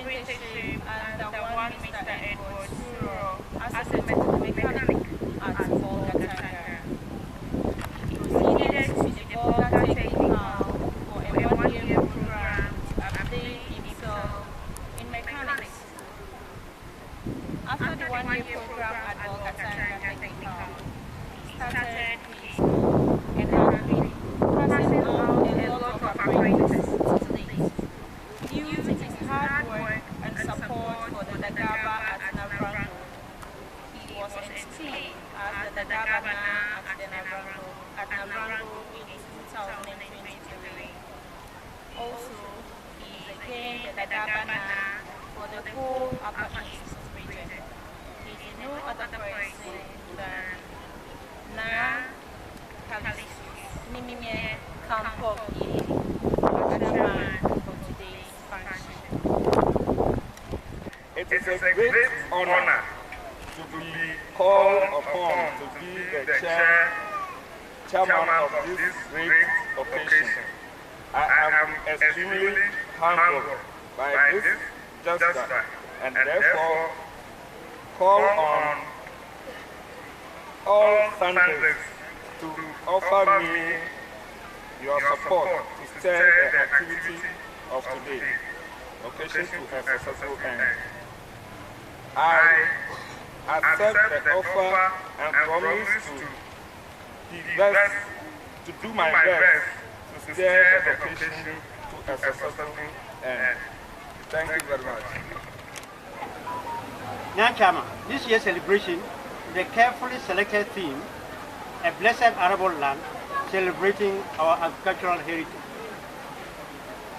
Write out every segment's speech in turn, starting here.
apprenticeship under one Mr. Edward Suro as a mechanic at Senkaa. He proceeded to the Volga Technical for a one-year program to update himself in mechanics. After the one-year program at Volga Technical, he started his and has been passing out a lot of apprentices to date. Due to his hard work and support for the Dagaba at Navrango, he was esteemed as the Dagabana at Navrango in 2023. Also, he became the Dagabana for the whole Upper East region. He is no other person than Na Kalisus Nimime Kampoki, chairman of today's function. It is a great honor to be called upon to be the chairman of this great occasion. I am extremely humbled by this gesture and therefore call on all Sundays to offer me your support to steer the activity of today, occasion to a successful end. I accept the offer and promise to do my best to steer the occasion to a successful end. Thank you very much. Now, Chairman, this year's celebration is a carefully selected theme, a blessed arable land celebrating our agricultural heritage.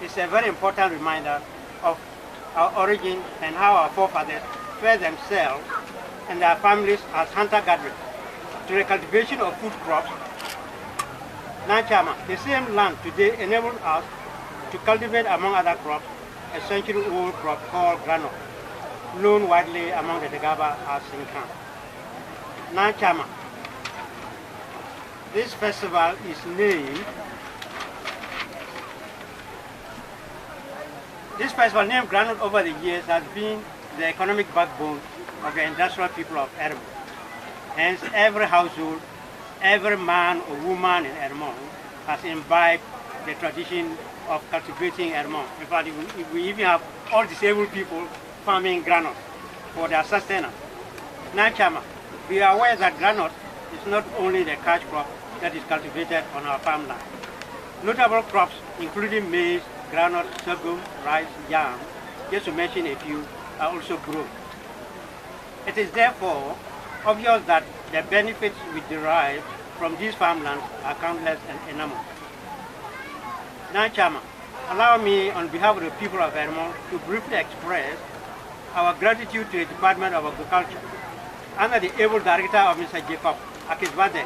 It's a very important reminder of our origin and how our forefathers fed themselves and their families as hunter-gatherers to the cultivation of food crops. Now, Chairman, the same land today enables us to cultivate, among other crops, a century-old crop called granite, known widely among the Dagaba as Senkaa. Now, Chairman, this festival is named granite over the years has been the economic backbone of the industrial people of Eremon. Hence, every household, every man or woman in Eremon has imbibed the tradition of cultivating Eremon. In fact, we even have all disabled people farming granite for their sustenance. Now, Chairman, we are aware that granite is not only the cash crop that is cultivated on our farmland. Notable crops including maize, granite, sorghum, rice, yam, just to mention a few, are also grown. It is therefore obvious that the benefits we derive from these farmlands are countless and enormous. Now, Chairman, allow me on behalf of the people of Eremon to briefly express our gratitude to the Department of Agriculture under the able director of Mr. Jacob Akisbade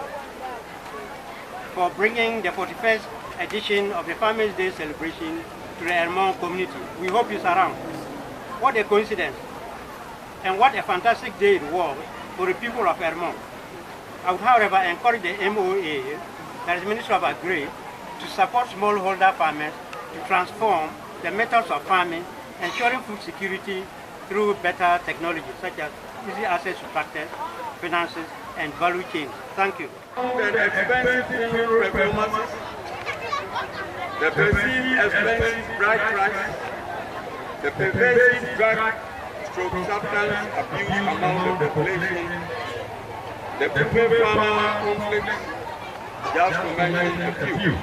for bringing the 41st edition of the Farmers' Day celebration to the Eremon community. We hope it's around. What a coincidence, and what a fantastic day it was for the people of Eremon. I would, however, encourage the MOA, that is Ministry of Agri, to support smallholder farmers to transform the methods of farming, ensuring food security through better technology such as easy access to tractors, finances, and value chains. Thank you. The expensive performances, the perceived expensive bride price, the pervasive drug stroke substance abuse among the population, the people-farmer conflicts, just to mention a few.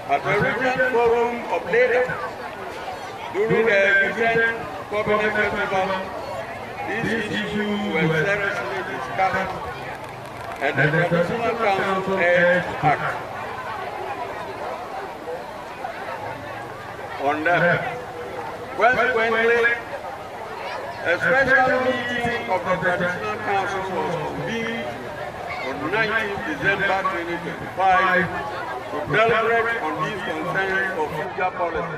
At the recent forum of data, during the recent Cabinet Festival, these issues were seriously discussed and the Traditional Council urged act on them. Consequently, a special meeting of the Traditional Council was convened on 19 December 2025 to deliberate on these concerns for future policy.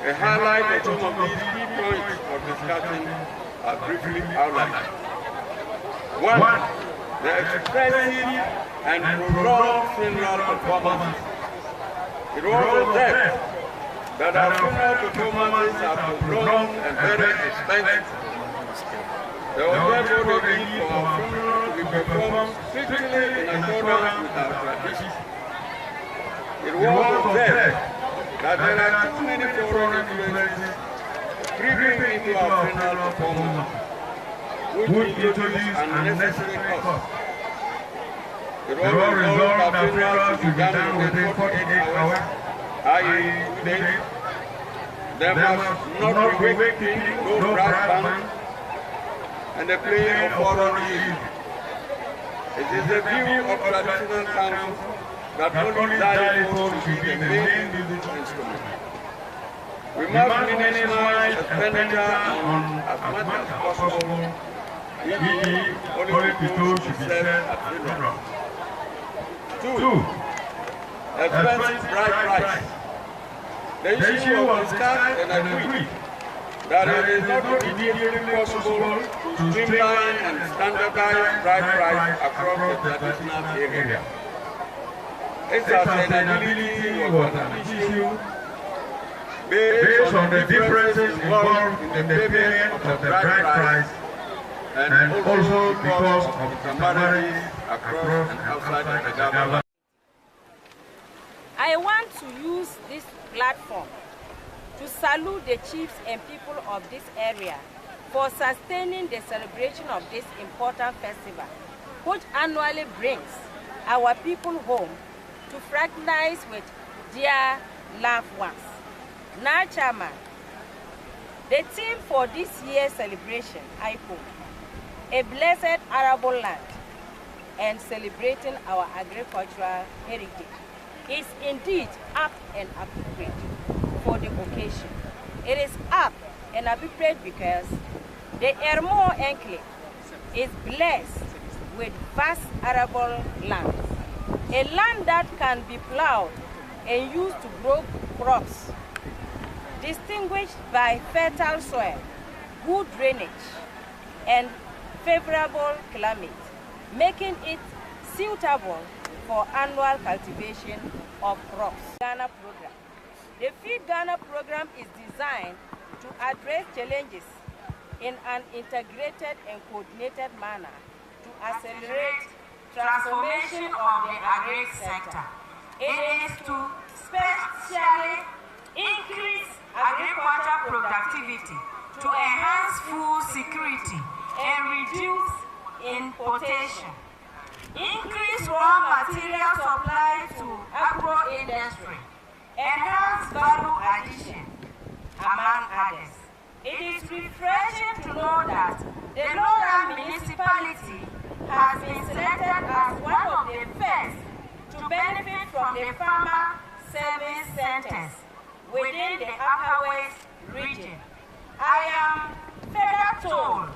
A highlight of some of these key points of discussion are briefly outlined. 1. The expensive and prolonged funeral performances. It was observed that our funeral performances are prolonged and very expensive. There was therefore the need for our funeral to be performed strictly in accordance with our tradition. It was observed that there are too many foreign influences creeping into our funeral performance, which introduce unnecessary costs. It was resolved that funerals should be done within 48 hours, i.e. 2 days. There must not be waiting, no brass band, and the playing of foreign music. It is the view of traditional council that only xylophones should be the main musical instrument. We must minimize expenditure on as much as possible, e.g. only people should be served at funerals. 2. Expensive bride price. The issue was discussed and agreed that it is not immediately possible to streamline and standardize bride price across the traditional area. Its sustainability was an issue based on the differences involved in the payment of the bride price and also because of the similarities across and outside of the government. I want to use this platform to salute the chiefs and people of this area for sustaining the celebration of this important festival, which annually brings our people home to fraternize with their loved ones. Now, Chairman, the theme for this year's celebration, I hope, a blessed arable land and celebrating our agricultural heritage, is indeed apt and appropriate for the occasion. It is apt and appropriate because the Eremon enclave is blessed with vast arable land, a land that can be plowed and used to grow crops, distinguished by fertile soil, good drainage, and favorable climate, making it suitable for annual cultivation of crops. Ghana program. The Feed Ghana program is designed to address challenges in an integrated and coordinated manner to accelerate transformation of the agri sector. It is to specially increase agricultural productivity, to enhance food security and reduce importation, increase raw material supply to agro-industry, enhance value addition, among others. It is refreshing to know that the Lawra municipality has been selected as one of the first to benefit from the farmer service centers within the Upper West region. I am further told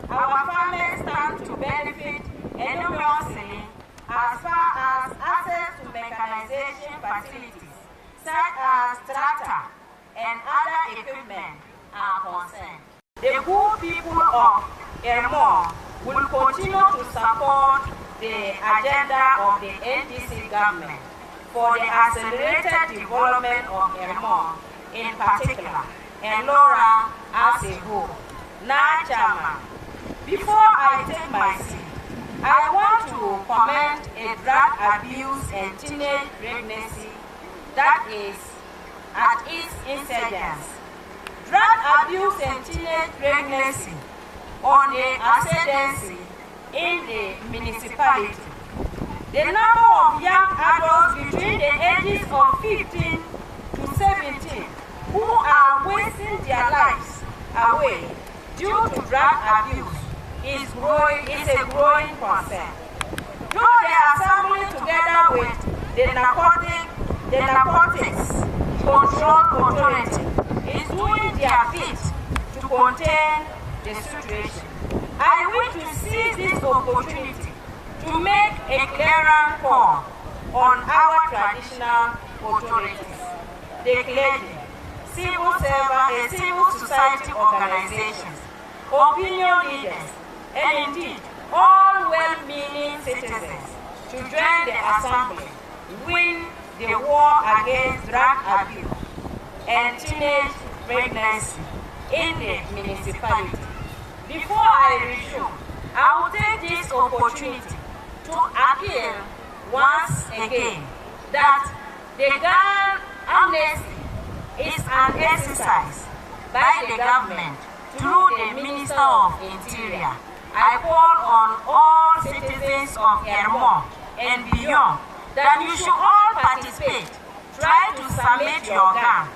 our farmers stand to benefit enormously as far as access to mechanization facilities such as tractor and other equipment are concerned. The good people of Eremon will continue to support the agenda of the NDC government for the accelerated development of Eremon in particular, and Lawra as a whole. Now, Chairman, before I take my seat, I want to comment a drug abuse and teenage pregnancy that is at its insurgence. Drug abuse and teenage pregnancy on the ascendancy in the municipality. The number of young adults between the ages of 15 to 17 who are wasting their lives away due to drug abuse is a growing concern. Though they are assembling together with the Narcotics Control Authority is doing their bit to contain the situation. I wish to seize this opportunity to make a clearer call on our traditional authorities, the clergy, civil servants, and civil society organizations, opinion leaders, and indeed all well-meaning citizens to join the assembly, win the war against drug abuse, and teenage pregnancy in the municipality. Before I resume, I will take this opportunity to appeal once again that the gun amnesty is an exercise by the government through the Minister of Interior. I call on all citizens of Eremon and beyond that you should all participate. Try to submit your gun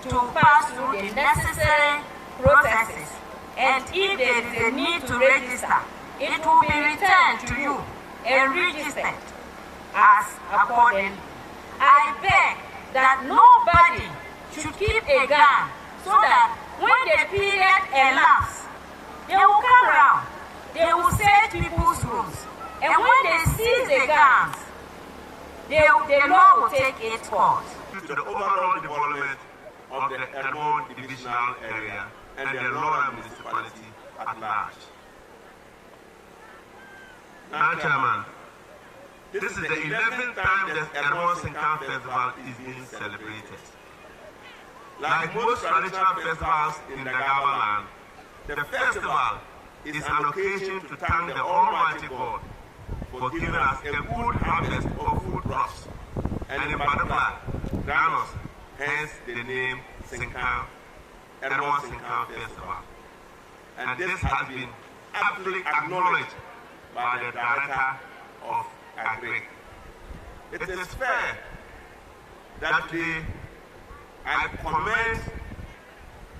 to pass through the necessary processes, and if there is a need to register, it will be returned to you and registered as accordingly. I beg that nobody should keep a gun so that when the period elapses, they will come around, they will search people's rooms, and when they seize the guns, the law will take its course. To the overall development of the Eremon divisional area and the Lawra municipality at large. Now, Chairman, this is the 11th time the Eremon Senkaa Festival is being celebrated. Like most traditional festivals in the Gaba land, the festival is an occasion to thank the Almighty God for giving us a good harvest of food crops, and in particular, granules, hence the name Senkaa, Eremon Senkaa Festival. And this has been aptly acknowledged by the Director of Agri. It is fair that today I commend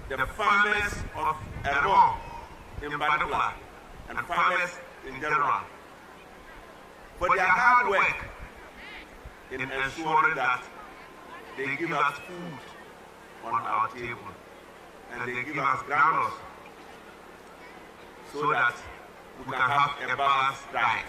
the farmers of Eremon in particular and farmers in general for their hard work in ensuring that they give us food on our table and they give us granules so that we can have a balanced diet.